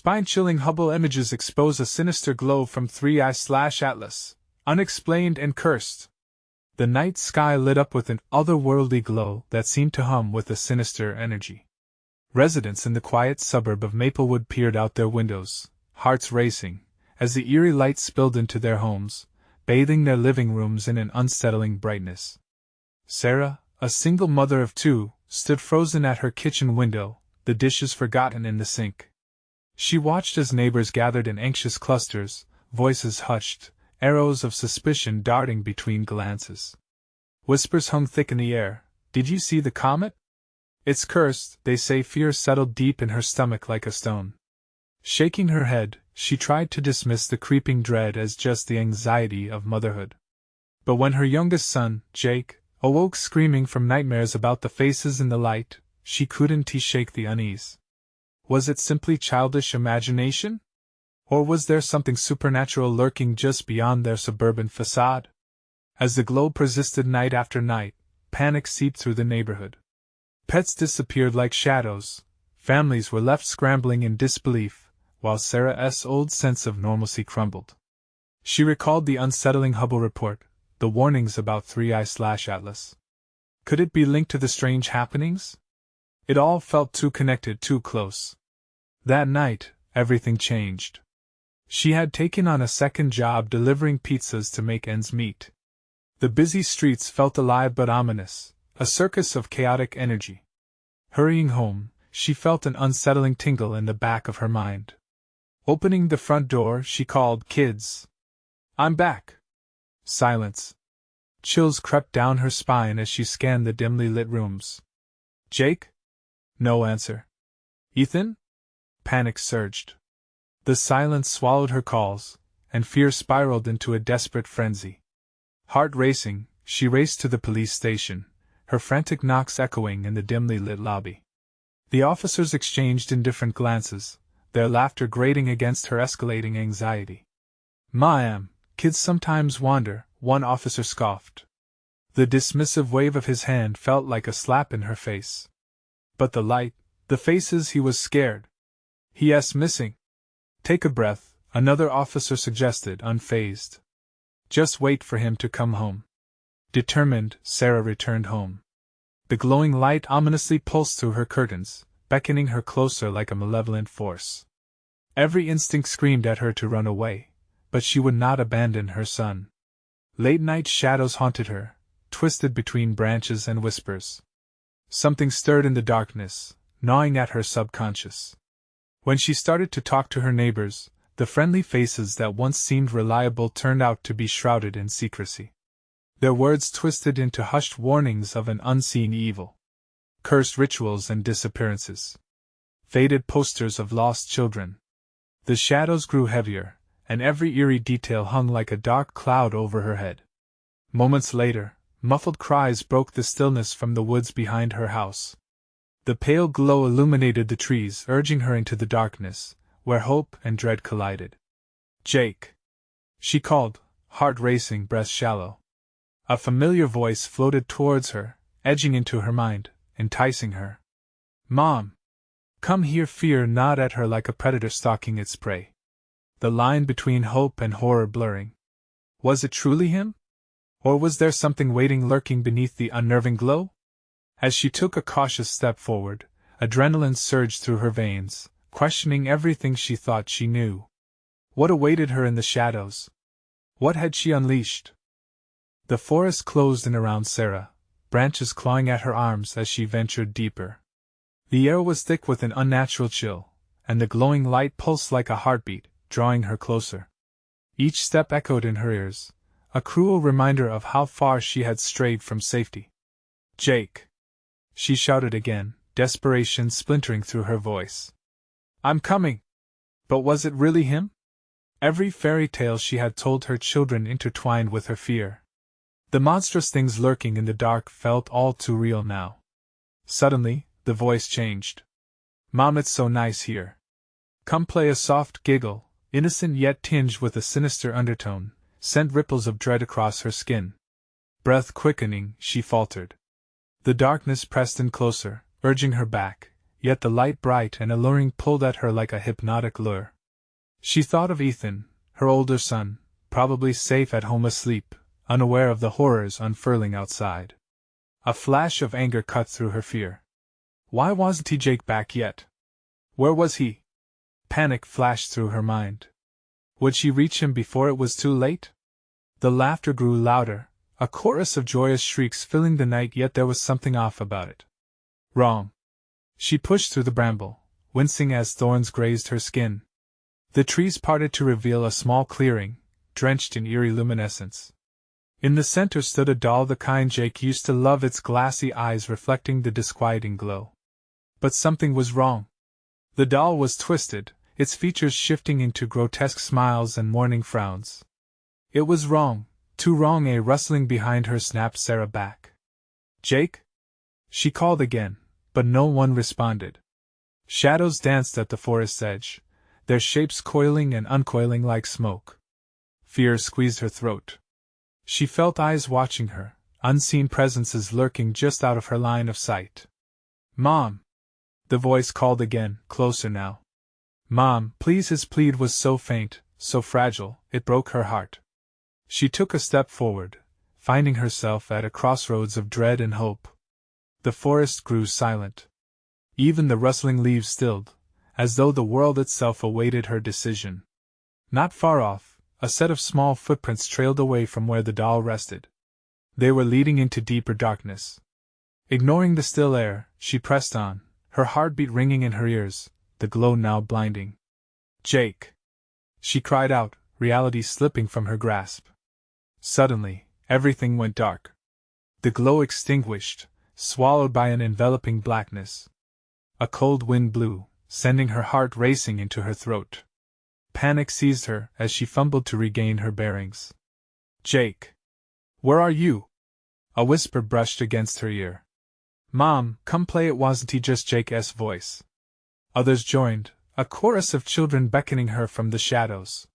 Spine-chilling Hubble images expose a sinister glow from 3I/Atlas, unexplained and cursed. The night sky lit up with an otherworldly glow that seemed to hum with a sinister energy. Residents in the quiet suburb of Maplewood peered out their windows, hearts racing, as the eerie light spilled into their homes, bathing their living rooms in an unsettling brightness. Sarah, a single mother of two, stood frozen at her kitchen window, the dishes forgotten in the sink. She watched as neighbors gathered in anxious clusters, voices hushed, arrows of suspicion darting between glances. Whispers hung thick in the air. "Did you see the comet? It's cursed," they say. Fear settled deep in her stomach like a stone. Shaking her head, she tried to dismiss the creeping dread as just the anxiety of motherhood. But when her youngest son, Jake, awoke screaming from nightmares about the faces in the light, she couldn't shake the unease. Was it simply childish imagination? Or was there something supernatural lurking just beyond their suburban facade? As the glow persisted night after night, panic seeped through the neighborhood. Pets disappeared like shadows, families were left scrambling in disbelief, while Sarah's old sense of normalcy crumbled. She recalled the unsettling Hubble report, the warnings about 3I/Atlas. Could it be linked to the strange happenings? It all felt too connected, too close. That night, everything changed. She had taken on a second job delivering pizzas to make ends meet. The busy streets felt alive but ominous, a circus of chaotic energy. Hurrying home, she felt an unsettling tingle in the back of her mind. Opening the front door, she called, "Kids! I'm back!" Silence. Chills crept down her spine as she scanned the dimly lit rooms. "Jake?" No answer. "Ethan?" Panic surged. The silence swallowed her calls, and fear spiraled into a desperate frenzy. Heart racing, she raced to the police station, her frantic knocks echoing in the dimly lit lobby. The officers exchanged indifferent glances, their laughter grating against her escalating anxiety. "Ma'am, kids sometimes wander," one officer scoffed. The dismissive wave of his hand felt like a slap in her face. But the light, the faces, he was scared. "He's missing." "Take a breath," another officer suggested, unfazed. "Just wait for him to come home." Determined, Sarah returned home. The glowing light ominously pulsed through her curtains, beckoning her closer like a malevolent force. Every instinct screamed at her to run away, but she would not abandon her son. Late-night shadows haunted her, twisted between branches and whispers. Something stirred in the darkness, gnawing at her subconscious. When she started to talk to her neighbors, the friendly faces that once seemed reliable turned out to be shrouded in secrecy. Their words twisted into hushed warnings of an unseen evil. Cursed rituals and disappearances. Faded posters of lost children. The shadows grew heavier, and every eerie detail hung like a dark cloud over her head. Moments later, muffled cries broke the stillness from the woods behind her house. The pale glow illuminated the trees, urging her into the darkness, where hope and dread collided. "Jake!" she called, heart racing, breath shallow. A familiar voice floated towards her, edging into her mind, enticing her. "Mom! Come here!" Fear gnawed at her like a predator stalking its prey. The line between hope and horror blurring. Was it truly him? Or was there something waiting, lurking beneath the unnerving glow? As she took a cautious step forward, adrenaline surged through her veins, questioning everything she thought she knew. What awaited her in the shadows? What had she unleashed? The forest closed in around Sarah, branches clawing at her arms as she ventured deeper. The air was thick with an unnatural chill, and the glowing light pulsed like a heartbeat, drawing her closer. Each step echoed in her ears, a cruel reminder of how far she had strayed from safety. "Jake!" she shouted again, desperation splintering through her voice. "I'm coming!" But was it really him? Every fairy tale she had told her children intertwined with her fear. The monstrous things lurking in the dark felt all too real now. Suddenly, the voice changed. "Mom, it's so nice here. Come play." A soft giggle, innocent yet tinged with a sinister undertone, sent ripples of dread across her skin. Breath quickening, she faltered. The darkness pressed in closer, urging her back, yet the light bright and alluring pulled at her like a hypnotic lure. She thought of Ethan, her older son, probably safe at home asleep, unaware of the horrors unfurling outside. A flash of anger cut through her fear. Why wasn't Jake back yet? Where was he? Panic flashed through her mind. Would she reach him before it was too late? The laughter grew louder, a chorus of joyous shrieks filling the night, yet there was something off about it. Wrong. She pushed through the bramble, wincing as thorns grazed her skin. The trees parted to reveal a small clearing, drenched in eerie luminescence. In the center stood a doll the kind Jake used to love, its glassy eyes reflecting the disquieting glow. But something was wrong. The doll was twisted, its features shifting into grotesque smiles and mourning frowns. It was wrong, too wrong. A rustling behind her snapped Sarah back. Jake? She called again, but no one responded. Shadows danced at the forest's edge, their shapes coiling and uncoiling like smoke. Fear squeezed her throat. She felt eyes watching her, unseen presences lurking just out of her line of sight. Mom! The voice called again, closer now. Mom, please. His plead was so faint, so fragile, it broke her heart. She took a step forward, finding herself at a crossroads of dread and hope. The forest grew silent. Even the rustling leaves stilled, as though the world itself awaited her decision. Not far off, a set of small footprints trailed away from where the doll rested. They were leading into deeper darkness. Ignoring the still air, she pressed on, her heartbeat ringing in her ears, the glow now blinding. Jake! She cried out, reality slipping from her grasp. Suddenly, everything went dark. The glow extinguished, swallowed by an enveloping blackness. A cold wind blew, sending her heart racing into her throat. Panic seized her as she fumbled to regain her bearings. Jake! Where are you? A whisper brushed against her ear. Mom, come play. It wasn't just Jake's voice. Others joined, a chorus of children beckoning her from the shadows.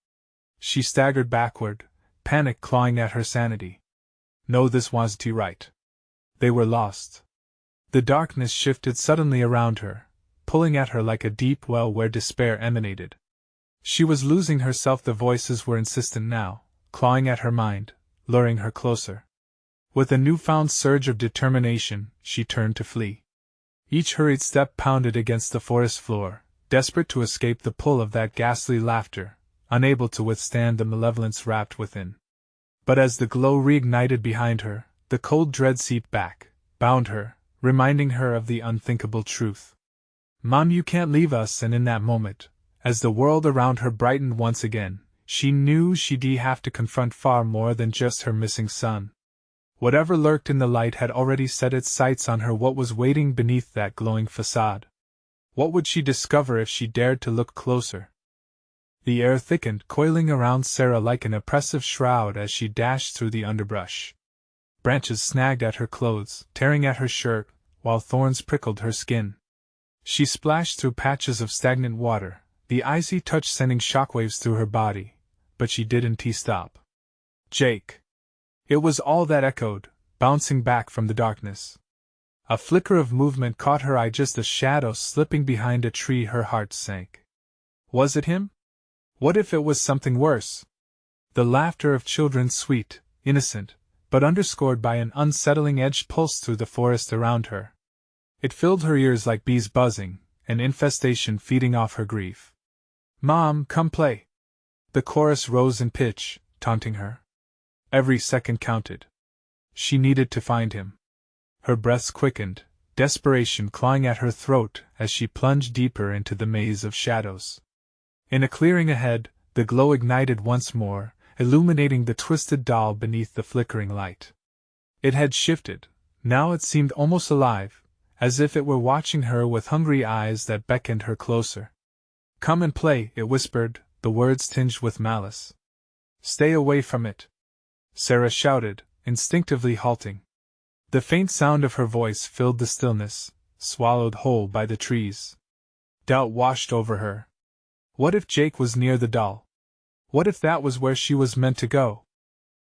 She staggered backward, panic clawing at her sanity. No, this wasn't right. They were lost. The darkness shifted suddenly around her, pulling at her like a deep well where despair emanated. She was losing herself. The voices were insistent now, clawing at her mind, luring her closer. With a newfound surge of determination, she turned to flee. Each hurried step pounded against the forest floor, desperate to escape the pull of that ghastly laughter, unable to withstand the malevolence wrapped within. But as the glow reignited behind her, the cold dread seeped back, bound her, reminding her of the unthinkable truth. Mom, you can't leave us. And in that moment, as the world around her brightened once again, she knew she'd have to confront far more than just her missing son. Whatever lurked in the light had already set its sights on her. What was waiting beneath that glowing facade? What would she discover if she dared to look closer? The air thickened, coiling around Sarah like an oppressive shroud as she dashed through the underbrush. Branches snagged at her clothes, tearing at her shirt, while thorns prickled her skin. She splashed through patches of stagnant water, the icy touch sending shockwaves through her body, but she didn't stop. Jake! It was all that echoed, bouncing back from the darkness. A flicker of movement caught her eye, just a shadow slipping behind a tree. Her heart sank. Was it him? What if it was something worse? The laughter of children, sweet, innocent, but underscored by an unsettling edge, pulsed through the forest around her. It filled her ears like bees buzzing, an infestation feeding off her grief. Mom, come play! The chorus rose in pitch, taunting her. Every second counted. She needed to find him. Her breaths quickened, desperation clawing at her throat as she plunged deeper into the maze of shadows. In a clearing ahead, the glow ignited once more, illuminating the twisted doll beneath the flickering light. It had shifted. Now it seemed almost alive, as if it were watching her with hungry eyes that beckoned her closer. Come and play, it whispered, the words tinged with malice. Stay away from it, Sarah shouted, instinctively halting. The faint sound of her voice filled the stillness, swallowed whole by the trees. Doubt washed over her. What if Jake was near the doll? What if that was where she was meant to go?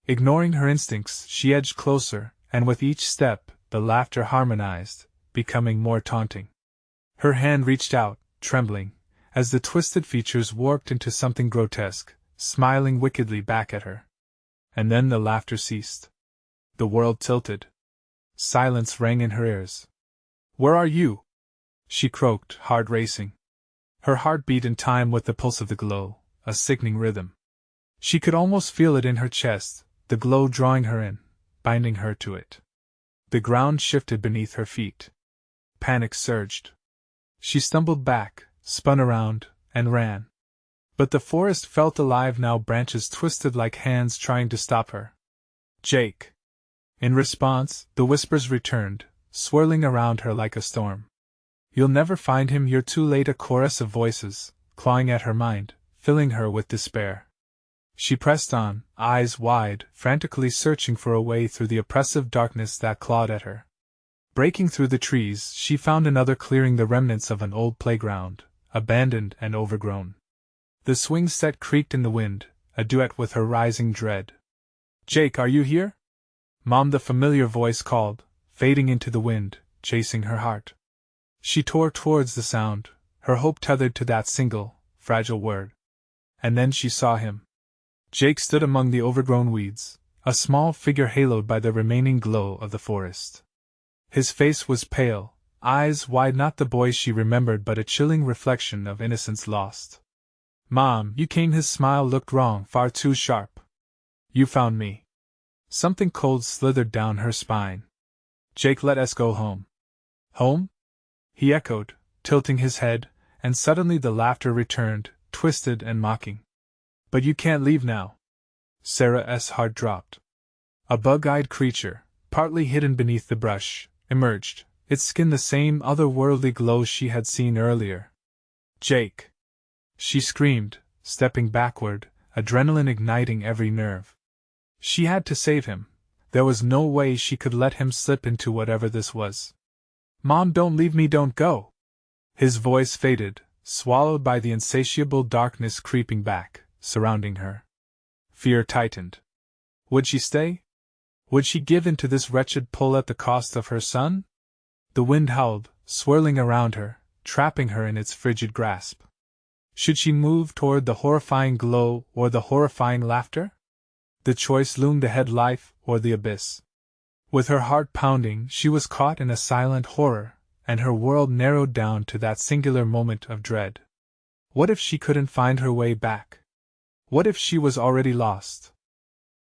Ignoring her instincts, she edged closer, and with each step, the laughter harmonized, becoming more taunting. Her hand reached out, trembling, as the twisted features warped into something grotesque, smiling wickedly back at her. And then the laughter ceased. The world tilted. Silence rang in her ears. "Where are you?" she croaked, heart racing. Her heart beat in time with the pulse of the glow, a sickening rhythm. She could almost feel it in her chest, the glow drawing her in, binding her to it. The ground shifted beneath her feet. Panic surged. She stumbled back, spun around, and ran. But the forest felt alive now, branches twisted like hands trying to stop her. "Jake!" In response, the whispers returned, swirling around her like a storm. "You'll never find him, you're too late," a chorus of voices, clawing at her mind, filling her with despair. She pressed on, eyes wide, frantically searching for a way through the oppressive darkness that clawed at her. Breaking through the trees, she found another clearing, the remnants of an old playground, abandoned and overgrown. The swing set creaked in the wind, a duet with her rising dread. "Jake, are you here?" "Mom," the familiar voice called, fading into the wind, chasing her heart. She tore towards the sound, her hope tethered to that single, fragile word. And then she saw him. Jake stood among the overgrown weeds, a small figure haloed by the remaining glow of the forest. His face was pale, eyes wide, not the boy she remembered but a chilling reflection of innocence lost. "Mom, you came." His smile looked wrong, far too sharp. "You found me." Something cold slithered down her spine. "Jake, let us go home." "Home?" he echoed, tilting his head, and suddenly the laughter returned, twisted and mocking. "But you can't leave now." Sarah's heart dropped. A bug-eyed creature, partly hidden beneath the brush, emerged, its skin the same otherworldly glow she had seen earlier. "Jake!" she screamed, stepping backward, adrenaline igniting every nerve. She had to save him. There was no way she could let him slip into whatever this was. "Mom, don't leave me, don't go!" His voice faded, swallowed by the insatiable darkness creeping back, surrounding her. Fear tightened. Would she stay? Would she give in to this wretched pull at the cost of her son? The wind howled, swirling around her, trapping her in its frigid grasp. Should she move toward the horrifying glow or the horrifying laughter? The choice loomed ahead, life or the abyss. With her heart pounding, she was caught in a silent horror, and her world narrowed down to that singular moment of dread. What if she couldn't find her way back? What if she was already lost?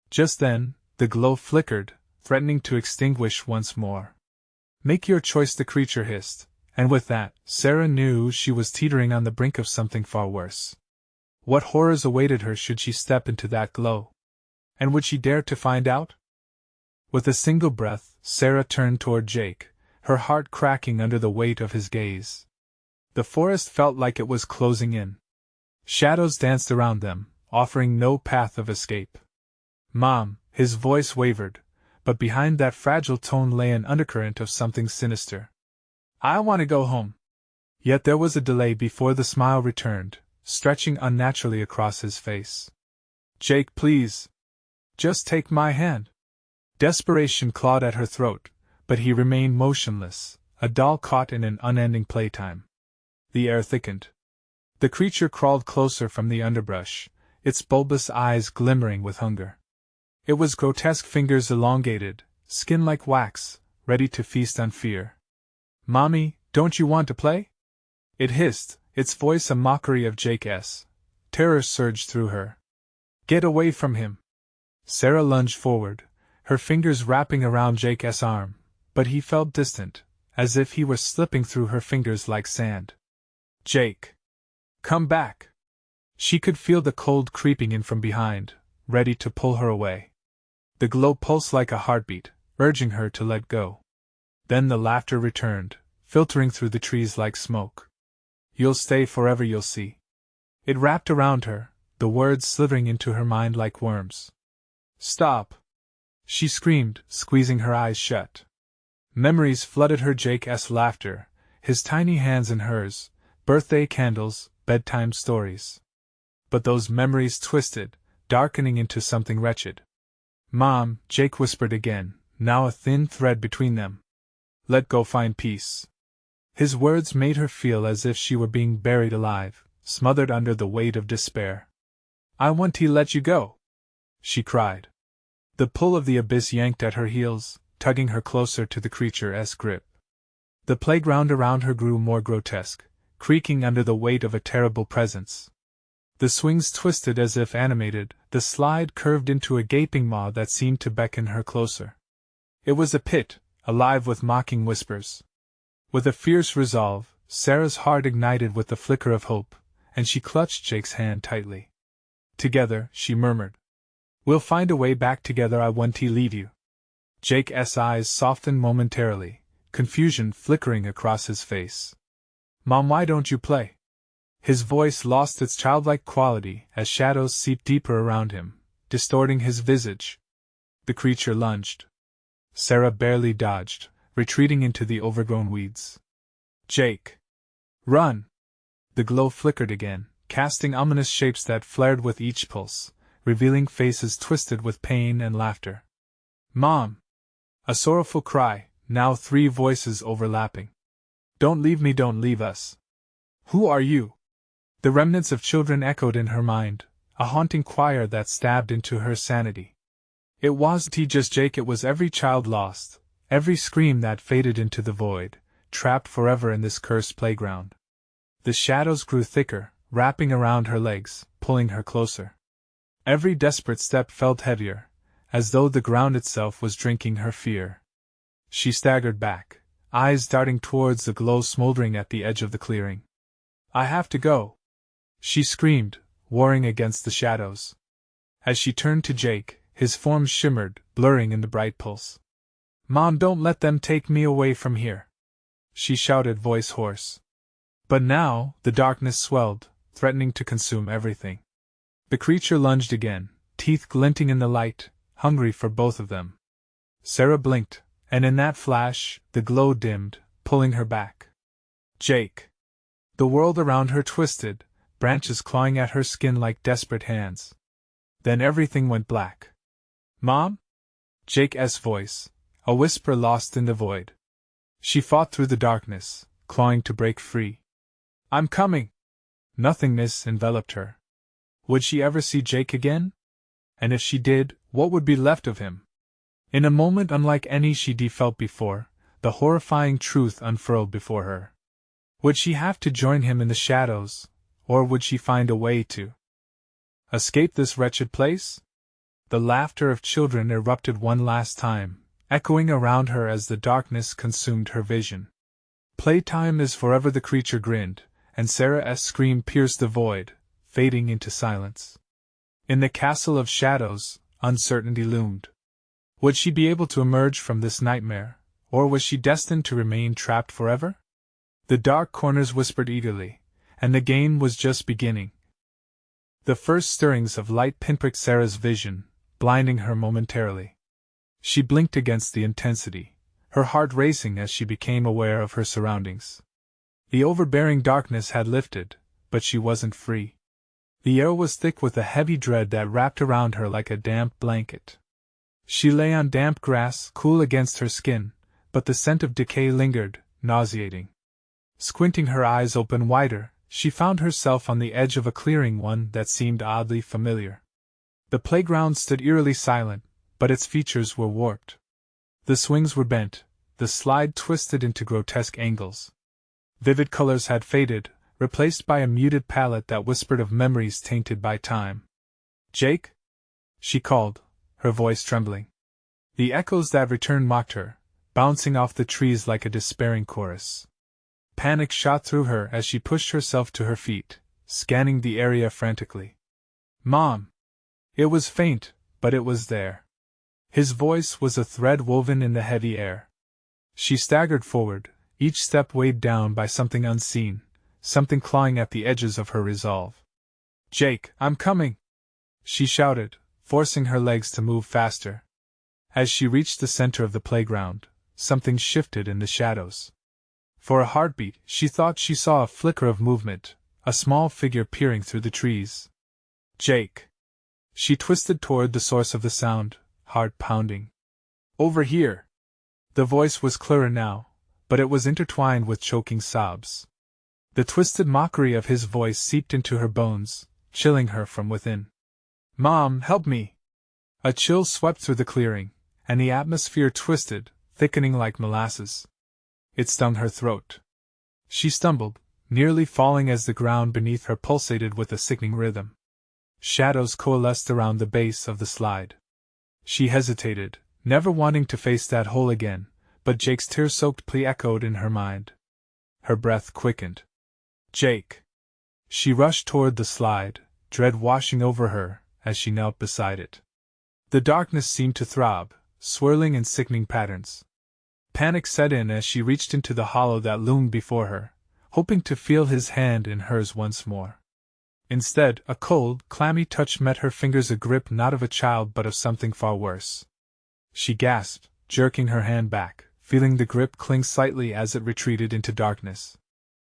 Just then, the glow flickered, threatening to extinguish once more. "Make your choice," the creature hissed, and with that, Sarah knew she was teetering on the brink of something far worse. What horrors awaited her should she step into that glow? And would she dare to find out? With a single breath, Sarah turned toward Jake, her heart cracking under the weight of his gaze. The forest felt like it was closing in. Shadows danced around them, offering no path of escape. "Mom," his voice wavered, but behind that fragile tone lay an undercurrent of something sinister. "I want to go home." Yet there was a delay before the smile returned, stretching unnaturally across his face. "Jake, please. Just take my hand." Desperation clawed at her throat, but he remained motionless, a doll caught in an unending playtime. The air thickened. The creature crawled closer from the underbrush, its bulbous eyes glimmering with hunger. It was grotesque, fingers elongated, skin like wax, ready to feast on fear. "Mommy, don't you want to play?" it hissed, its voice a mockery of Jake's. Terror surged through her. "Get away from him!" Sarah lunged forward, her fingers wrapping around Jake's arm, but he felt distant, as if he were slipping through her fingers like sand. "Jake! Come back!" She could feel the cold creeping in from behind, ready to pull her away. The glow pulsed like a heartbeat, urging her to let go. Then the laughter returned, filtering through the trees like smoke. "You'll stay forever, you'll see." It wrapped around her, the words slithering into her mind like worms. "Stop!" she screamed, squeezing her eyes shut. Memories flooded her, Jake's laughter, his tiny hands in hers, birthday candles, bedtime stories. But those memories twisted, darkening into something wretched. "Mom," Jake whispered again, now a thin thread between them. "Let go, find peace." His words made her feel as if she were being buried alive, smothered under the weight of despair. "I want to let you go," she cried. The pull of the abyss yanked at her heels, tugging her closer to the creature's grip. The playground around her grew more grotesque, creaking under the weight of a terrible presence. The swings twisted as if animated, the slide curved into a gaping maw that seemed to beckon her closer. It was a pit, alive with mocking whispers. With a fierce resolve, Sarah's heart ignited with the flicker of hope, and she clutched Jake's hand tightly. "Together," she murmured. "We'll find a way back together. I won't leave you." Jake's eyes softened momentarily, confusion flickering across his face. "Mom, why don't you play?" His voice lost its childlike quality as shadows seeped deeper around him, distorting his visage. The creature lunged. Sarah barely dodged, retreating into the overgrown weeds. "Jake! Run!" The glow flickered again, casting ominous shapes that flared with each pulse, revealing faces twisted with pain and laughter. "Mom!" A sorrowful cry, now 3 voices overlapping. "Don't leave me, don't leave us!" "Who are you?" The remnants of children echoed in her mind, a haunting choir that stabbed into her sanity. It wasn't just Jake, it was every child lost, every scream that faded into the void, trapped forever in this cursed playground. The shadows grew thicker, wrapping around her legs, pulling her closer. Every desperate step felt heavier, as though the ground itself was drinking her fear. She staggered back, eyes darting towards the glow smoldering at the edge of the clearing. "I have to go!" she screamed, warring against the shadows. As she turned to Jake, his form shimmered, blurring in the bright pulse. "Mom, don't let them take me away from here!" she shouted, voice hoarse. But now, the darkness swelled, threatening to consume everything. The creature lunged again, teeth glinting in the light, hungry for both of them. Sarah blinked, and in that flash, the glow dimmed, pulling her back. "Jake!" The world around her twisted, branches clawing at her skin like desperate hands. Then everything went black. "Mom?" Jake's voice, a whisper lost in the void. She fought through the darkness, clawing to break free. "I'm coming!" Nothingness enveloped her. Would she ever see Jake again? And if she did, what would be left of him? In a moment unlike any she'd felt before, the horrifying truth unfurled before her. Would she have to join him in the shadows, or would she find a way to escape this wretched place? The laughter of children erupted one last time, echoing around her as the darkness consumed her vision. "Playtime is forever," the creature grinned, and Sarah's scream pierced the void, fading into silence. In the castle of shadows, uncertainty loomed. Would she be able to emerge from this nightmare, or was she destined to remain trapped forever? The dark corners whispered eagerly, and the game was just beginning. The first stirrings of light pinpricked Sarah's vision, blinding her momentarily. She blinked against the intensity, her heart racing as she became aware of her surroundings. The overbearing darkness had lifted, but she wasn't free. The air was thick with a heavy dread that wrapped around her like a damp blanket. She lay on damp grass, cool against her skin, but the scent of decay lingered, nauseating. Squinting her eyes open wider, she found herself on the edge of a clearing, one that seemed oddly familiar. The playground stood eerily silent, but its features were warped. The swings were bent, the slide twisted into grotesque angles. Vivid colors had faded, replaced by a muted palette that whispered of memories tainted by time. "Jake?" she called, her voice trembling. The echoes that returned mocked her, bouncing off the trees like a despairing chorus. Panic shot through her as she pushed herself to her feet, scanning the area frantically. "Mom!" It was faint, but it was there. His voice was a thread woven in the heavy air. She staggered forward, each step weighed down by something unseen, something clawing at the edges of her resolve. "Jake, I'm coming!" she shouted, forcing her legs to move faster. As she reached the center of the playground, something shifted in the shadows. For a heartbeat, she thought she saw a flicker of movement, a small figure peering through the trees. "Jake!" She twisted toward the source of the sound, heart pounding. "Over here!" The voice was clearer now, but it was intertwined with choking sobs. The twisted mockery of his voice seeped into her bones, chilling her from within. "Mom, help me!" A chill swept through the clearing, and the atmosphere twisted, thickening like molasses. It stung her throat. She stumbled, nearly falling as the ground beneath her pulsated with a sickening rhythm. Shadows coalesced around the base of the slide. She hesitated, never wanting to face that hole again, but Jake's tear-soaked plea echoed in her mind. Her breath quickened. "Jake!" She rushed toward the slide, dread washing over her as she knelt beside it. The darkness seemed to throb, swirling in sickening patterns. Panic set in as she reached into the hollow that loomed before her, hoping to feel his hand in hers once more. Instead, a cold, clammy touch met her fingers, a grip not of a child but of something far worse. She gasped, jerking her hand back, feeling the grip cling slightly as it retreated into darkness.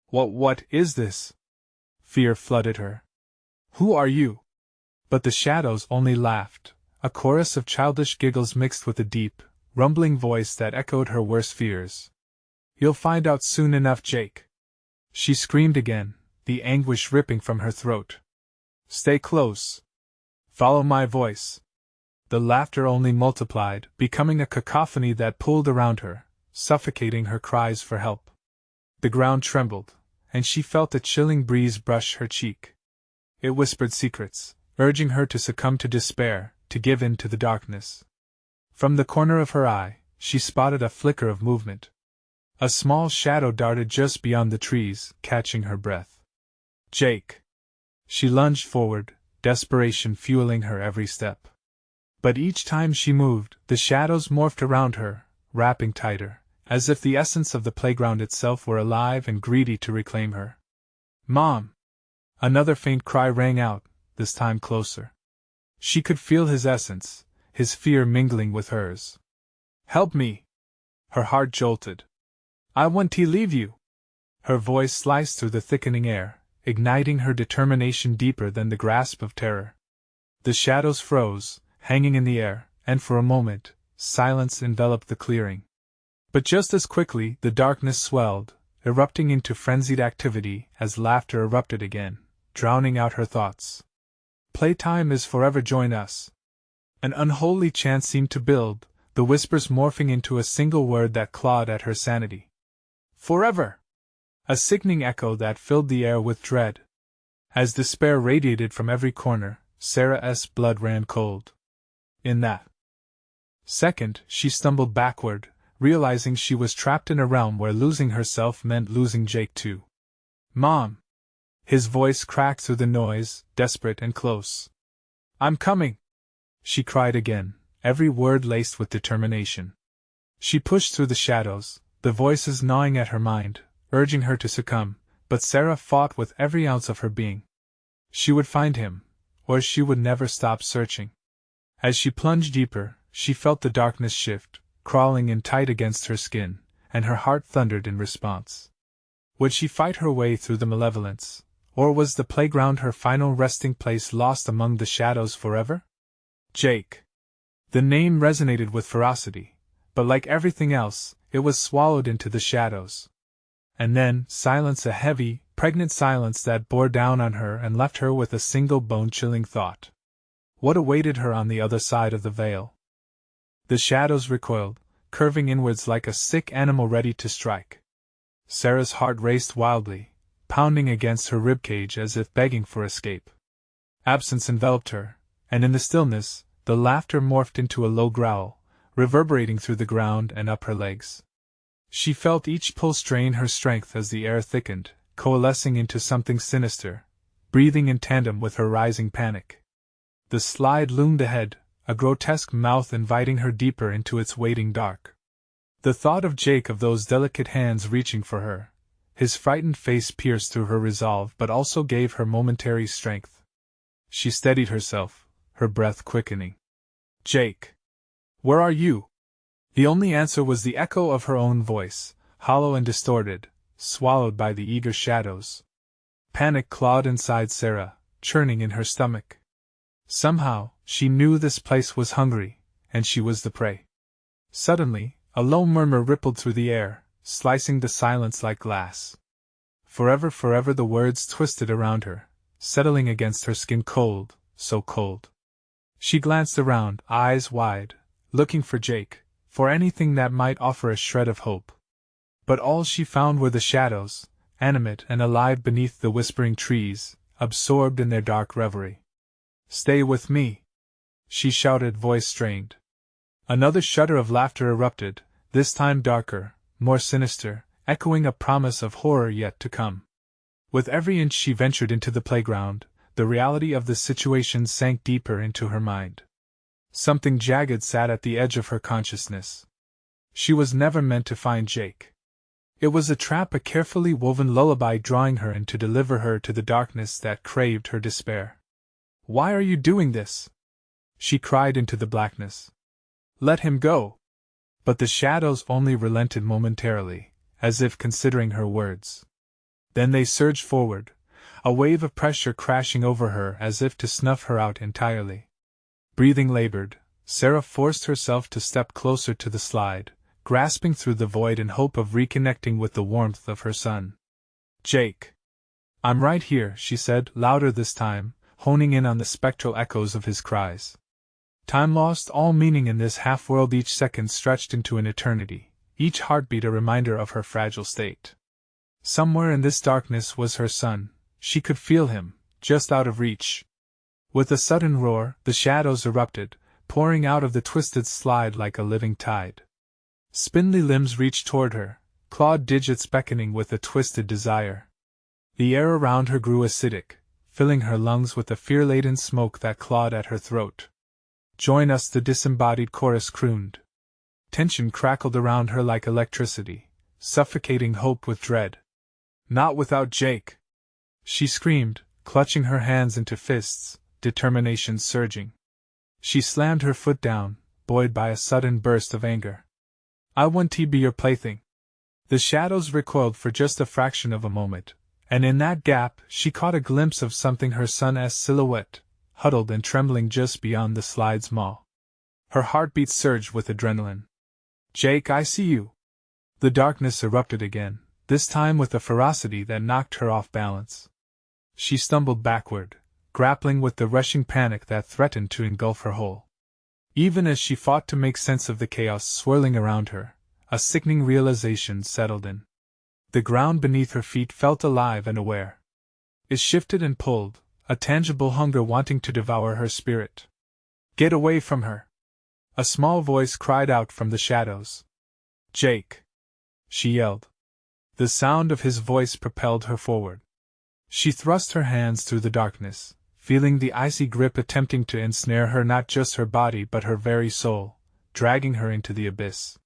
What is this?" Fear flooded her. "Who are you?" But the shadows only laughed, a chorus of childish giggles mixed with a deep, rumbling voice that echoed her worst fears. "You'll find out soon enough, Jake!" She screamed again, the anguish ripping from her throat. "Stay close. Follow my voice." The laughter only multiplied, becoming a cacophony that pulled around her, suffocating her cries for help. The ground trembled, and she felt a chilling breeze brush her cheek. It whispered secrets, urging her to succumb to despair, to give in to the darkness. From the corner of her eye, she spotted a flicker of movement. A small shadow darted just beyond the trees, catching her breath. "Jake!" She lunged forward, desperation fueling her every step. But each time she moved, the shadows morphed around her, wrapping tighter, as if the essence of the playground itself were alive and greedy to reclaim her. "Mom!" Another faint cry rang out, this time closer. She could feel his essence, his fear mingling with hers. "Help me!" Her heart jolted. "I won't leave you!" Her voice sliced through the thickening air, igniting her determination deeper than the grasp of terror. The shadows froze, hanging in the air, and for a moment, silence enveloped the clearing. But just as quickly the darkness swelled, erupting into frenzied activity as laughter erupted again, drowning out her thoughts. "Playtime is forever, join us." An unholy chant seemed to build, the whispers morphing into a single word that clawed at her sanity. "Forever!" A sickening echo that filled the air with dread. As despair radiated from every corner, Sarah's blood ran cold. In that second, she stumbled backward, realizing she was trapped in a realm where losing herself meant losing Jake too. "Mom!" His voice cracked through the noise, desperate and close. "I'm coming!" she cried again, every word laced with determination. She pushed through the shadows, the voices gnawing at her mind, urging her to succumb, but Sarah fought with every ounce of her being. She would find him, or she would never stop searching. As she plunged deeper, she felt the darkness shift, crawling in tight against her skin, and her heart thundered in response. Would she fight her way through the malevolence, or was the playground her final resting place, lost among the shadows forever? Jake. The name resonated with ferocity, but like everything else, it was swallowed into the shadows. And then, silence, a heavy, pregnant silence that bore down on her and left her with a single bone-chilling thought. What awaited her on the other side of the veil? The shadows recoiled, curving inwards like a sick animal ready to strike. Sarah's heart raced wildly, pounding against her ribcage as if begging for escape. Absence enveloped her, and in the stillness, the laughter morphed into a low growl, reverberating through the ground and up her legs. She felt each pulse strain her strength as the air thickened, coalescing into something sinister, breathing in tandem with her rising panic. The slide loomed ahead, a grotesque mouth inviting her deeper into its waiting dark. The thought of Jake, of those delicate hands reaching for her, his frightened face pierced through her resolve but also gave her momentary strength. She steadied herself, her breath quickening. "Jake! Where are you?" The only answer was the echo of her own voice, hollow and distorted, swallowed by the eager shadows. Panic clawed inside Sarah, churning in her stomach. Somehow, she knew this place was hungry, and she was the prey. Suddenly, a low murmur rippled through the air, slicing the silence like glass. Forever, forever the words twisted around her, settling against her skin cold, so cold. She glanced around, eyes wide, looking for Jake, for anything that might offer a shred of hope. But all she found were the shadows, animate and alive beneath the whispering trees, absorbed in their dark reverie. "Stay with me!" she shouted, voice strained. Another shudder of laughter erupted, this time darker, more sinister, echoing a promise of horror yet to come. With every inch she ventured into the playground, the reality of the situation sank deeper into her mind. Something jagged sat at the edge of her consciousness. She was never meant to find Jake. It was a trap, a carefully woven lullaby drawing her in to deliver her to the darkness that craved her despair. "Why are you doing this?" she cried into the blackness. "Let him go!" But the shadows only relented momentarily, as if considering her words. Then they surged forward, a wave of pressure crashing over her as if to snuff her out entirely. Breathing labored, Sarah forced herself to step closer to the slide, grasping through the void in hope of reconnecting with the warmth of her son. "Jake! I'm right here," she said, louder this time, honing in on the spectral echoes of his cries. Time lost all meaning in this half-world, each second stretched into an eternity, each heartbeat a reminder of her fragile state. Somewhere in this darkness was her son. She could feel him, just out of reach. With a sudden roar, the shadows erupted, pouring out of the twisted slide like a living tide. Spindly limbs reached toward her, clawed digits beckoning with a twisted desire. The air around her grew acidic, filling her lungs with the fear-laden smoke that clawed at her throat. "Join us," the disembodied chorus crooned. Tension crackled around her like electricity, suffocating hope with dread. "Not without Jake!" she screamed, clutching her hands into fists, determination surging. She slammed her foot down, buoyed by a sudden burst of anger. "I want to be your plaything." The shadows recoiled for just a fraction of a moment, and in that gap she caught a glimpse of something, her son's silhouette, huddled and trembling just beyond the slide's maw. Her heartbeat surged with adrenaline. "Jake, I see you!" The darkness erupted again, this time with a ferocity that knocked her off balance. She stumbled backward, grappling with the rushing panic that threatened to engulf her whole. Even as she fought to make sense of the chaos swirling around her, a sickening realization settled in. The ground beneath her feet felt alive and aware. It shifted and pulled, a tangible hunger wanting to devour her spirit. "Get away from her!" a small voice cried out from the shadows. "Jake!" she yelled. The sound of his voice propelled her forward. She thrust her hands through the darkness, feeling the icy grip attempting to ensnare her, not just her body but her very soul, dragging her into the abyss.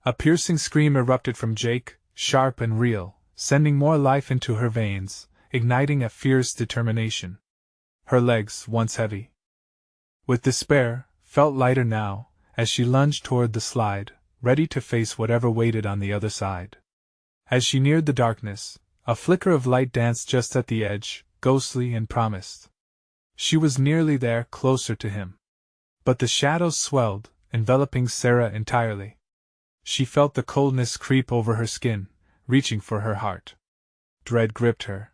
A piercing scream erupted from Jake, sharp and real, sending more life into her veins, igniting a fierce determination. Her legs, once heavy with despair, felt lighter now, as she lunged toward the slide, ready to face whatever waited on the other side. As she neared the darkness, a flicker of light danced just at the edge, ghostly and promised. She was nearly there, closer to him. But the shadows swelled, enveloping Sarah entirely. She felt the coldness creep over her skin, reaching for her heart. Dread gripped her.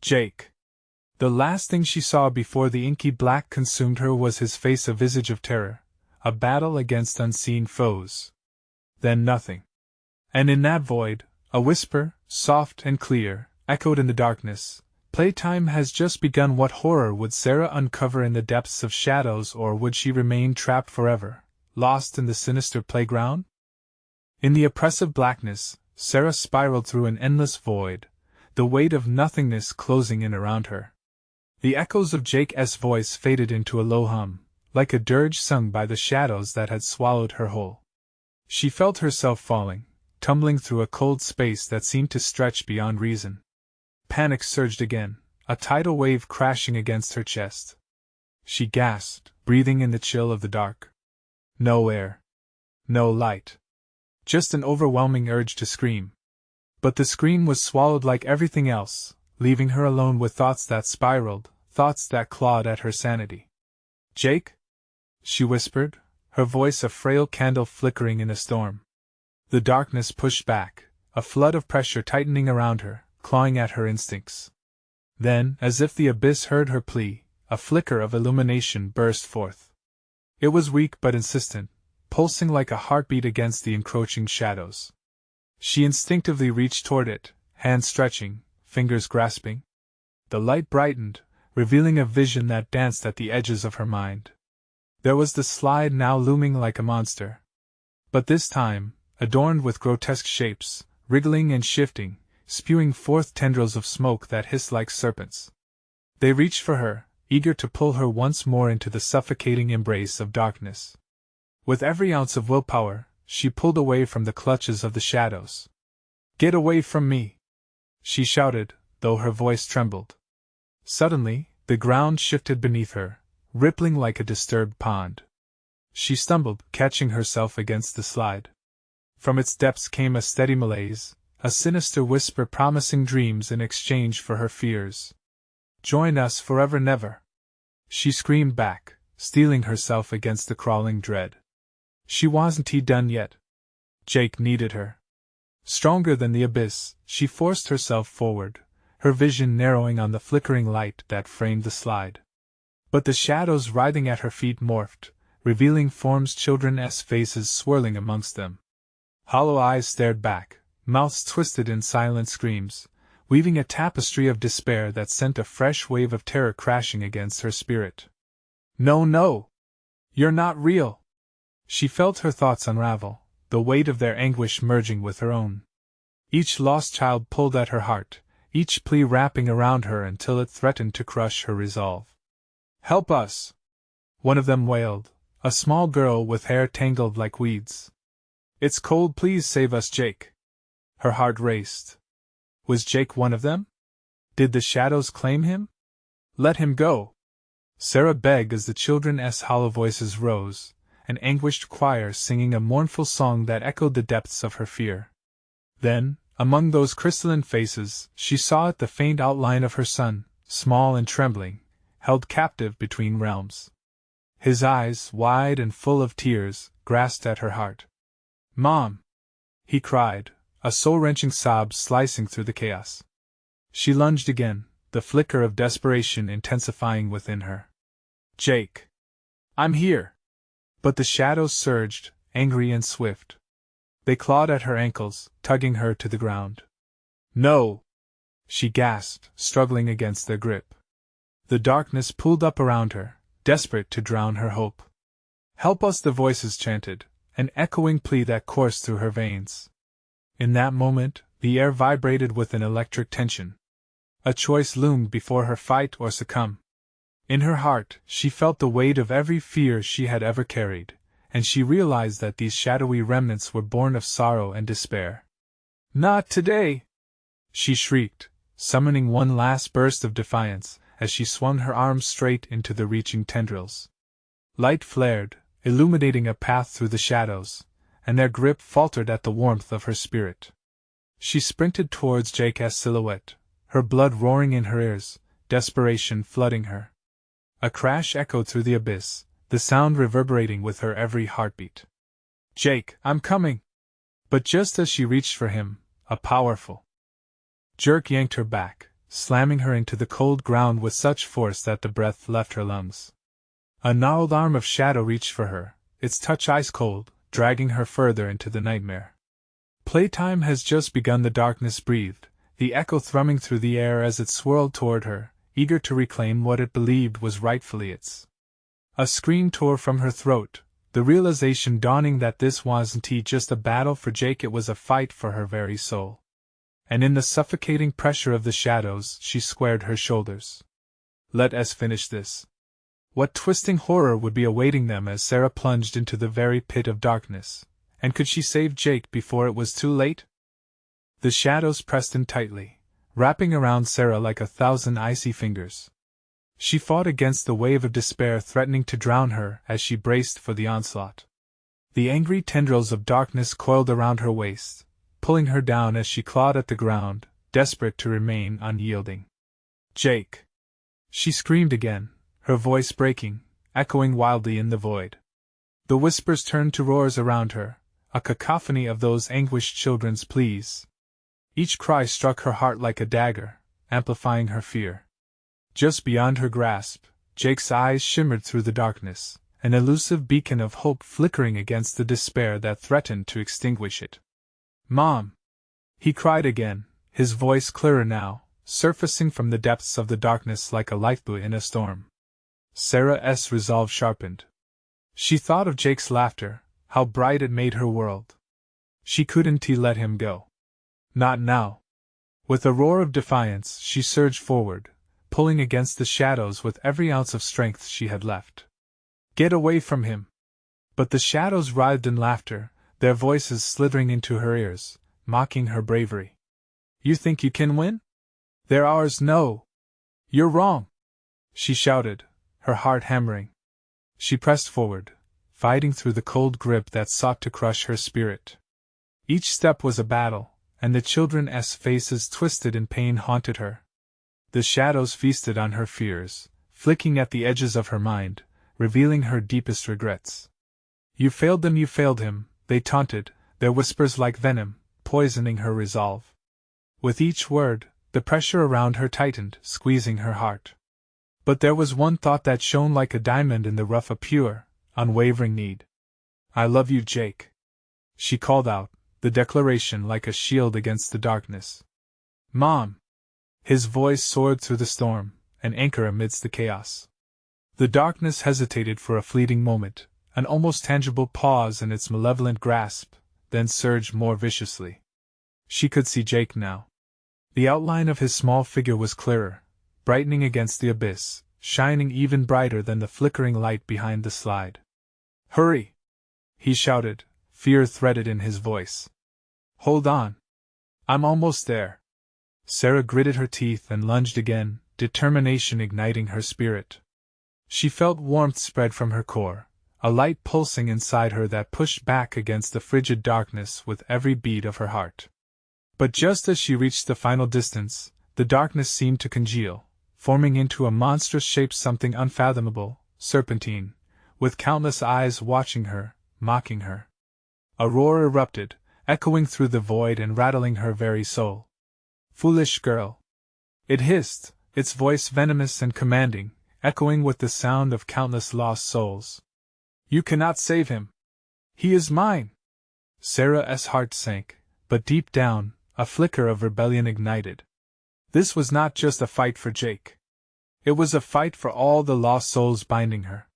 Jake! The last thing she saw before the inky black consumed her was his face, a visage of terror, a battle against unseen foes. Then nothing. And in that void, a whisper, soft and clear, echoed in the darkness. Playtime has just begun. What horror would Sarah uncover in the depths of shadows, or would she remain trapped forever, lost in the sinister playground? In the oppressive blackness, Sarah spiraled through an endless void, the weight of nothingness closing in around her. The echoes of Jake's voice faded into a low hum, like a dirge sung by the shadows that had swallowed her whole. She felt herself falling, tumbling through a cold space that seemed to stretch beyond reason. Panic surged again, a tidal wave crashing against her chest. She gasped, breathing in the chill of the dark. No air. No light. Just an overwhelming urge to scream. But the scream was swallowed like everything else, leaving her alone with thoughts that spiraled, thoughts that clawed at her sanity. "Jake?" she whispered, her voice a frail candle flickering in a storm. The darkness pushed back, a flood of pressure tightening around her, clawing at her instincts. Then, as if the abyss heard her plea, a flicker of illumination burst forth. It was weak but insistent, pulsing like a heartbeat against the encroaching shadows. She instinctively reached toward it, hands stretching, fingers grasping. The light brightened, revealing a vision that danced at the edges of her mind. There was the slide now looming like a monster. But this time, adorned with grotesque shapes, wriggling and shifting, spewing forth tendrils of smoke that hissed like serpents. They reached for her, eager to pull her once more into the suffocating embrace of darkness. With every ounce of willpower, she pulled away from the clutches of the shadows. "Get away from me!" she shouted, though her voice trembled. Suddenly, the ground shifted beneath her, rippling like a disturbed pond. She stumbled, catching herself against the slide. From its depths came a steady malaise, a sinister whisper promising dreams in exchange for her fears. "Join us forever never!" she screamed back, steeling herself against the crawling dread. She wasn't done yet. Jake needed her. Stronger than the abyss, she forced herself forward, her vision narrowing on the flickering light that framed the slide. But the shadows writhing at her feet morphed, revealing forms children's faces swirling amongst them. Hollow eyes stared back, mouths twisted in silent screams, weaving a tapestry of despair that sent a fresh wave of terror crashing against her spirit. "No, no! You're not real!" She felt her thoughts unravel, the weight of their anguish merging with her own. Each lost child pulled at her heart, each plea wrapping around her until it threatened to crush her resolve. "Help us!" one of them wailed, a small girl with hair tangled like weeds. "It's cold, please save us, Jake." Her heart raced. Was Jake one of them? Did the shadows claim him? "Let him go!" Sarah begged as the children's hollow voices rose, an anguished choir singing a mournful song that echoed the depths of her fear. Then, among those crystalline faces, she saw the faint outline of her son, small and trembling, held captive between realms. His eyes, wide and full of tears, grasped at her heart. "Mom!" he cried, a soul-wrenching sob slicing through the chaos. She lunged again, the flicker of desperation intensifying within her. "Jake! I'm here!" But the shadows surged, angry and swift. They clawed at her ankles, tugging her to the ground. "No!" she gasped, struggling against their grip. The darkness pulled up around her, desperate to drown her hope. "Help us!" the voices chanted, an echoing plea that coursed through her veins. In that moment, the air vibrated with an electric tension. A choice loomed before her: fight or succumb. In her heart, she felt the weight of every fear she had ever carried, and she realized that these shadowy remnants were born of sorrow and despair. "Not today!" she shrieked, summoning one last burst of defiance, as she swung her arms straight into the reaching tendrils. Light flared, illuminating a path through the shadows, and their grip faltered at the warmth of her spirit. She sprinted towards Jake's silhouette, her blood roaring in her ears, desperation flooding her. A crash echoed through the abyss, the sound reverberating with her every heartbeat. "Jake, I'm coming!" But just as she reached for him, a powerful jerk yanked her back, slamming her into the cold ground with such force that the breath left her lungs. A gnarled arm of shadow reached for her, its touch ice-cold, dragging her further into the nightmare. "Playtime has just begun," the darkness breathed, the echo thrumming through the air as it swirled toward her, eager to reclaim what it believed was rightfully its. A scream tore from her throat, the realization dawning that this wasn't just a battle for Jake, it was a fight for her very soul. And in the suffocating pressure of the shadows, she squared her shoulders. Let us finish this. What twisting horror would be awaiting them as Sarah plunged into the very pit of darkness, and could she save Jake before it was too late? The shadows pressed in tightly, wrapping around Sarah like 1,000 icy fingers. She fought against the wave of despair threatening to drown her as she braced for the onslaught. The angry tendrils of darkness coiled around her waist, pulling her down as she clawed at the ground, desperate to remain unyielding. "Jake!" she screamed again, her voice breaking, echoing wildly in the void. The whispers turned to roars around her, a cacophony of those anguished children's pleas. Each cry struck her heart like a dagger, amplifying her fear. Just beyond her grasp, Jake's eyes shimmered through the darkness, an elusive beacon of hope flickering against the despair that threatened to extinguish it. "Mom!" he cried again, his voice clearer now, surfacing from the depths of the darkness like a lifebuoy in a storm. Sarah's resolve sharpened. She thought of Jake's laughter, how bright it made her world. She couldn't let him go. Not now. With a roar of defiance, she surged forward, pulling against the shadows with every ounce of strength she had left. "Get away from him!" But the shadows writhed in laughter, their voices slithering into her ears, mocking her bravery. "You think you can win? They're ours." "No! You're wrong!" she shouted, her heart hammering. She pressed forward, fighting through the cold grip that sought to crush her spirit. Each step was a battle, and the children's faces twisted in pain haunted her. The shadows feasted on her fears, flicking at the edges of her mind, revealing her deepest regrets. "You failed them, you failed him," they taunted, their whispers like venom, poisoning her resolve. With each word, the pressure around her tightened, squeezing her heart. But there was one thought that shone like a diamond in the rough, a pure, unwavering need. "I love you, Jake," she called out, the declaration like a shield against the darkness. "Mom!" His voice soared through the storm, an anchor amidst the chaos. The darkness hesitated for a fleeting moment, an almost tangible pause in its malevolent grasp, then surged more viciously. She could see Jake now. The outline of his small figure was clearer, brightening against the abyss, shining even brighter than the flickering light behind the slide. "Hurry!" he shouted, fear threaded in his voice. "Hold on. I'm almost there." Sarah gritted her teeth and lunged again, determination igniting her spirit. She felt warmth spread from her core, a light pulsing inside her that pushed back against the frigid darkness with every beat of her heart. But just as she reached the final distance, the darkness seemed to congeal, forming into a monstrous shape, something unfathomable, serpentine, with countless eyes watching her, mocking her. A roar erupted, echoing through the void and rattling her very soul. "Foolish girl!" it hissed, its voice venomous and commanding, echoing with the sound of countless lost souls. "You cannot save him! He is mine!" Sarah's heart sank, but deep down, a flicker of rebellion ignited. This was not just a fight for Jake. It was a fight for all the lost souls binding her.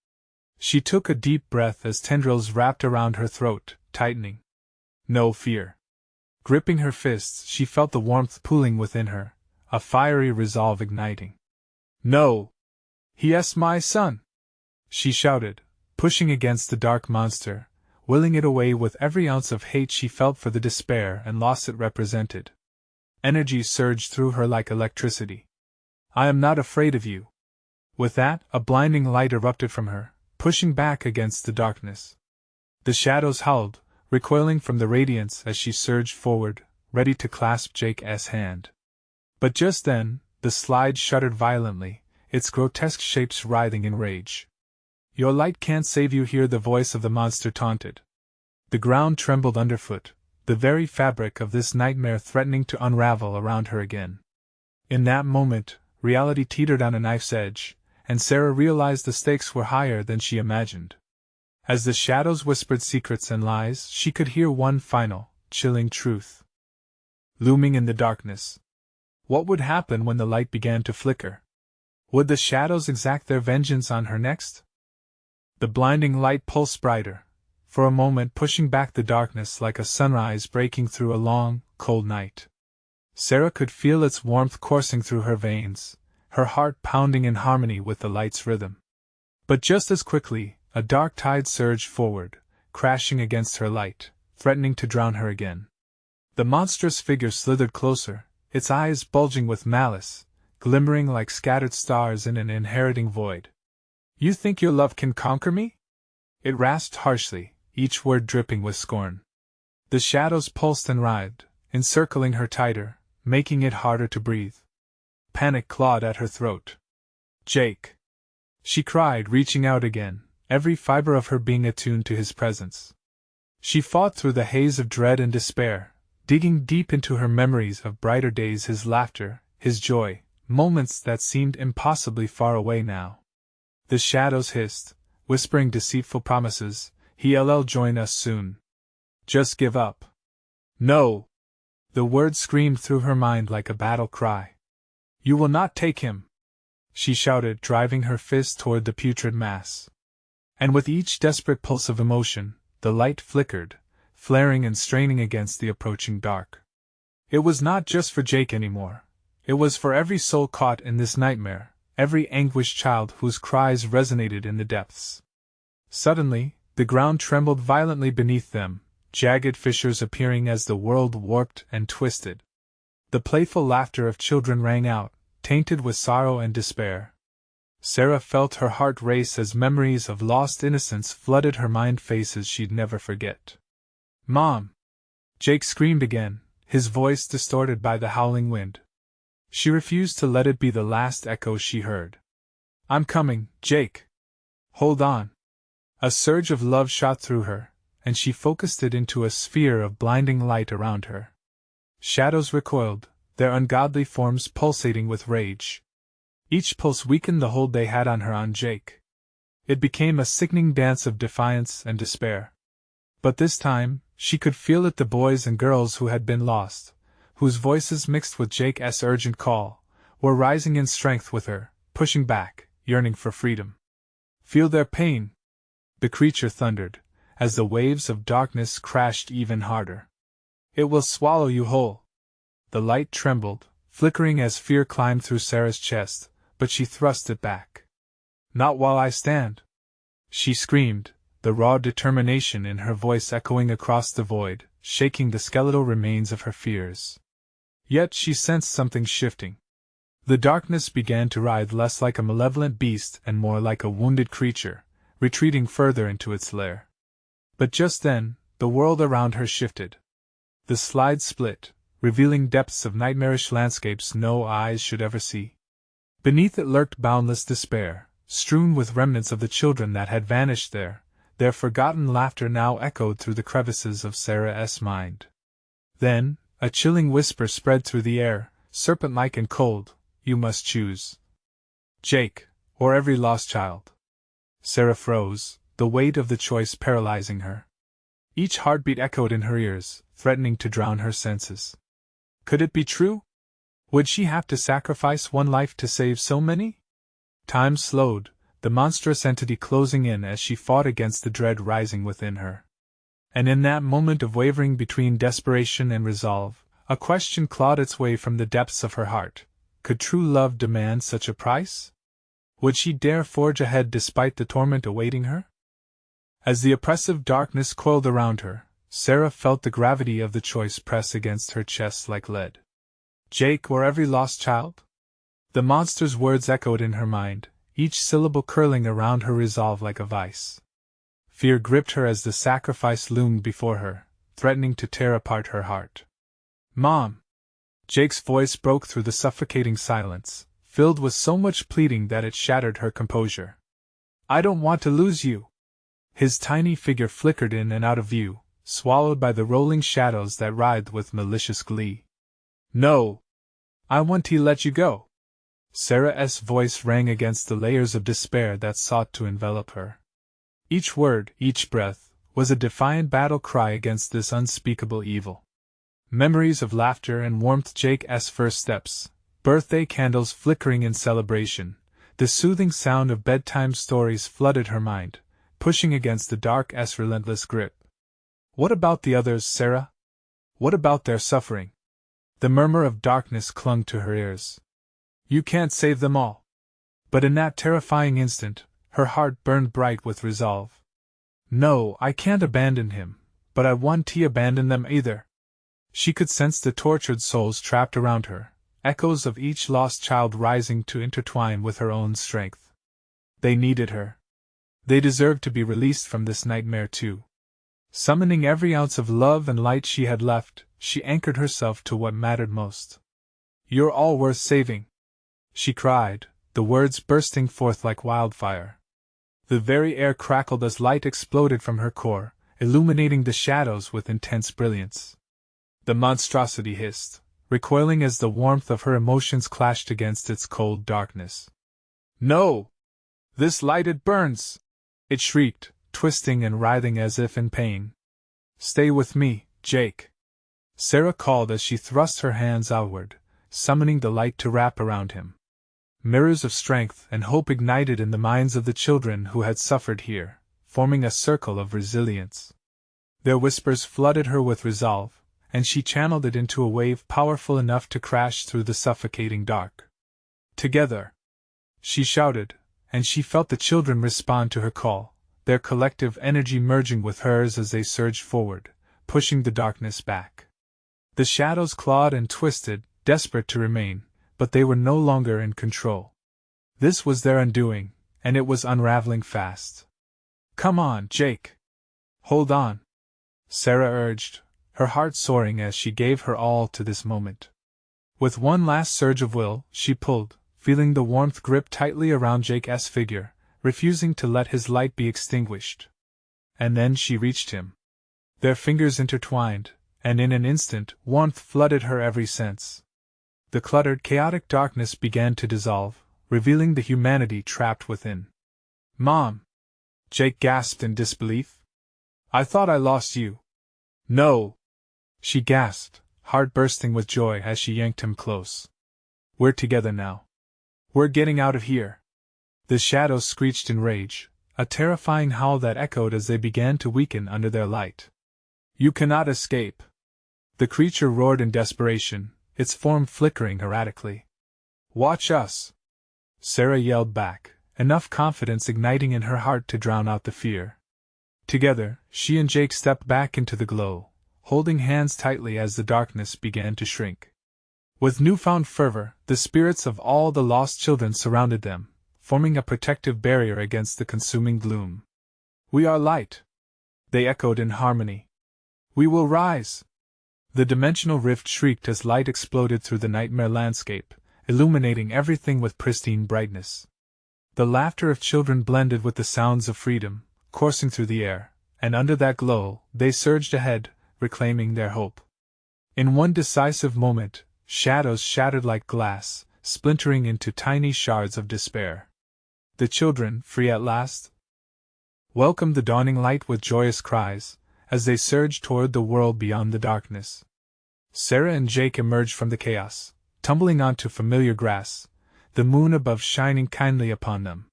She took a deep breath as tendrils wrapped around her throat, tightening. No fear. Gripping her fists, she felt the warmth pooling within her, a fiery resolve igniting. "No! He is my son!" she shouted, pushing against the dark monster, willing it away with every ounce of hate she felt for the despair and loss it represented. Energy surged through her like electricity. "I am not afraid of you." With that, a blinding light erupted from her, pushing back against the darkness. The shadows howled, recoiling from the radiance as she surged forward, ready to clasp Jake's hand. But just then, the slide shuddered violently, its grotesque shapes writhing in rage. "Your light can't save you here," the voice of the monster taunted. The ground trembled underfoot, the very fabric of this nightmare threatening to unravel around her again. In that moment, reality teetered on a knife's edge, and Sarah realized the stakes were higher than she imagined. As the shadows whispered secrets and lies, she could hear one final, chilling truth looming in the darkness. What would happen when the light began to flicker? Would the shadows exact their vengeance on her next? The blinding light pulsed brighter, for a moment pushing back the darkness like a sunrise breaking through a long, cold night. Sarah could feel its warmth coursing through her veins, her heart pounding in harmony with the light's rhythm. But just as quickly, a dark tide surged forward, crashing against her light, threatening to drown her again. The monstrous figure slithered closer, its eyes bulging with malice, glimmering like scattered stars in an inheriting void. "You think your love can conquer me?" it rasped harshly, each word dripping with scorn. The shadows pulsed and writhed, encircling her tighter, making it harder to breathe. Panic clawed at her throat. "Jake!" she cried, reaching out again, every fiber of her being attuned to his presence. She fought through the haze of dread and despair, digging deep into her memories of brighter days, his laughter, his joy, moments that seemed impossibly far away now. The shadows hissed, whispering deceitful promises. He'll join us soon. Just give up. No! The word screamed through her mind like a battle cry. You will not take him! She shouted, driving her fist toward the putrid mass. And with each desperate pulse of emotion, the light flickered, flaring and straining against the approaching dark. It was not just for Jake anymore. It was for every soul caught in this nightmare, every anguished child whose cries resonated in the depths. Suddenly, the ground trembled violently beneath them, jagged fissures appearing as the world warped and twisted. The playful laughter of children rang out, tainted with sorrow and despair. Sarah felt her heart race as memories of lost innocence flooded her mind, faces she'd never forget. Mom! Jake screamed again, his voice distorted by the howling wind. She refused to let it be the last echo she heard. I'm coming, Jake! Hold on! A surge of love shot through her, and she focused it into a sphere of blinding light around her. Shadows recoiled, their ungodly forms pulsating with rage. Each pulse weakened the hold they had on her, on Jake. It became a sickening dance of defiance and despair. But this time, she could feel it, the boys and girls who had been lost, whose voices mixed with Jake's urgent call, were rising in strength with her, pushing back, yearning for freedom. Feel their pain! The creature thundered, as the waves of darkness crashed even harder. It will swallow you whole. The light trembled, flickering as fear climbed through Sarah's chest, but she thrust it back. Not while I stand! She screamed, the raw determination in her voice echoing across the void, shaking the skeletal remains of her fears. Yet she sensed something shifting. The darkness began to writhe less like a malevolent beast and more like a wounded creature, retreating further into its lair. But just then, the world around her shifted. The slide split, revealing depths of nightmarish landscapes no eyes should ever see. Beneath it lurked boundless despair, strewn with remnants of the children that had vanished there. Their forgotten laughter now echoed through the crevices of Sarah's mind. Then, a chilling whisper spread through the air, serpent-like and cold. You must choose. Jake, or every lost child. Sarah froze, the weight of the choice paralyzing her. Each heartbeat echoed in her ears, threatening to drown her senses. Could it be true? Would she have to sacrifice one life to save so many? Time slowed, the monstrous entity closing in as she fought against the dread rising within her. And in that moment of wavering between desperation and resolve, a question clawed its way from the depths of her heart. Could true love demand such a price? Would she dare forge ahead despite the torment awaiting her? As the oppressive darkness coiled around her, Sarah felt the gravity of the choice press against her chest like lead. Jake or every lost child? The monster's words echoed in her mind, each syllable curling around her resolve like a vice. Fear gripped her as the sacrifice loomed before her, threatening to tear apart her heart. Mom! Jake's voice broke through the suffocating silence, filled with so much pleading that it shattered her composure. I don't want to lose you! His tiny figure flickered in and out of view, swallowed by the rolling shadows that writhed with malicious glee. No! I want to let you go! Sarah's voice rang against the layers of despair that sought to envelop her. Each word, each breath, was a defiant battle cry against this unspeakable evil. Memories of laughter and warmth, Jake's first steps, birthday candles flickering in celebration, the soothing sound of bedtime stories flooded her mind, pushing against the dark's relentless grip. What about the others, Sarah? What about their suffering? The murmur of darkness clung to her ears. You can't save them all. But in that terrifying instant, her heart burned bright with resolve. No, I can't abandon him, but I won't abandon them either. She could sense the tortured souls trapped around her, echoes of each lost child rising to intertwine with her own strength. They needed her. They deserved to be released from this nightmare too. Summoning every ounce of love and light she had left, she anchored herself to what mattered most. You're all worth saving, she cried, the words bursting forth like wildfire. The very air crackled as light exploded from her core, illuminating the shadows with intense brilliance. The monstrosity hissed, recoiling as the warmth of her emotions clashed against its cold darkness. "No! This light, it burns!" it shrieked, twisting and writhing as if in pain. "Stay with me, Jake," Sarah called as she thrust her hands outward, summoning the light to wrap around him. Mirrors of strength and hope ignited in the minds of the children who had suffered here, forming a circle of resilience. Their whispers flooded her with resolve, and she channeled it into a wave powerful enough to crash through the suffocating dark. "Together!" she shouted, and she felt the children respond to her call, their collective energy merging with hers as they surged forward, pushing the darkness back. The shadows clawed and twisted, desperate to remain, but they were no longer in control. This was their undoing, and it was unraveling fast. "Come on, Jake! Hold on!" Sarah urged, her heart soaring as she gave her all to this moment. With one last surge of will, she pulled, feeling the warmth grip tightly around Jake's figure, refusing to let his light be extinguished. And then she reached him. Their fingers intertwined, and in an instant, warmth flooded her every sense. The cluttered, chaotic darkness began to dissolve, revealing the humanity trapped within. "Mom!" Jake gasped in disbelief. "I thought I lost you." "No!" she gasped, heart bursting with joy as she yanked him close. "We're together now. We're getting out of here." The shadows screeched in rage, a terrifying howl that echoed as they began to weaken under their light. "You cannot escape!" The creature roared in desperation, its form flickering erratically. "Watch us!" Sarah yelled back, enough confidence igniting in her heart to drown out the fear. Together, she and Jake stepped back into the glow, holding hands tightly as the darkness began to shrink. With newfound fervor, the spirits of all the lost children surrounded them, forming a protective barrier against the consuming gloom. "We are light!" they echoed in harmony. "We will rise!" The dimensional rift shrieked as light exploded through the nightmare landscape, illuminating everything with pristine brightness. The laughter of children blended with the sounds of freedom, coursing through the air, and under that glow, they surged ahead, reclaiming their hope. In one decisive moment, shadows shattered like glass, splintering into tiny shards of despair. The children, free at last, welcomed the dawning light with joyous cries, as they surged toward the world beyond the darkness. Sarah and Jake emerged from the chaos, tumbling onto familiar grass, the moon above shining kindly upon them.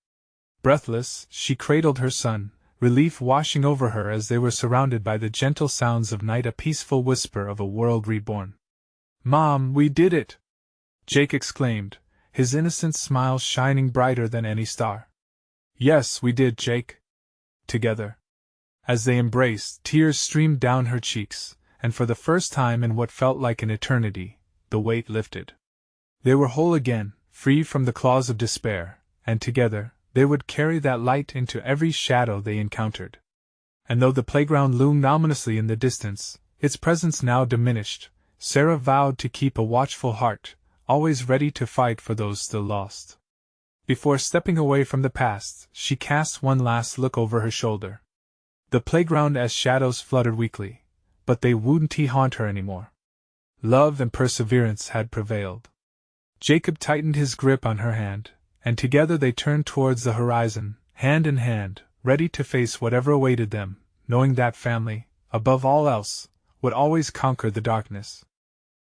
Breathless, she cradled her son, relief washing over her as they were surrounded by the gentle sounds of night, a peaceful whisper of a world reborn. "Mom, we did it!" Jake exclaimed, his innocent smile shining brighter than any star. "Yes, we did, Jake." Together. As they embraced, tears streamed down her cheeks, and for the first time in what felt like an eternity, the weight lifted. They were whole again, free from the claws of despair, and together, they would carry that light into every shadow they encountered. And though the playground loomed ominously in the distance, its presence now diminished, Sarah vowed to keep a watchful heart, always ready to fight for those still lost. Before stepping away from the past, she cast one last look over her shoulder. The playground as shadows fluttered weakly, but they wouldn't haunt her anymore. Love and perseverance had prevailed. Jacob tightened his grip on her hand, and together they turned towards the horizon, hand in hand, ready to face whatever awaited them, knowing that family, above all else, would always conquer the darkness.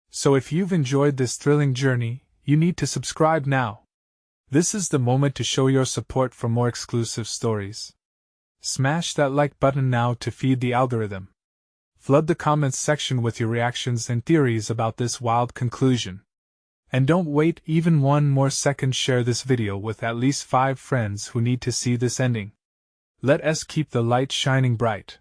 So if you've enjoyed this thrilling journey, you need to subscribe now. This is the moment to show your support for more exclusive stories. Smash that like button now to feed the algorithm. Flood the comments section with your reactions and theories about this wild conclusion. And don't wait even one more second, share this video with at least 5 friends who need to see this ending. Let us keep the light shining bright.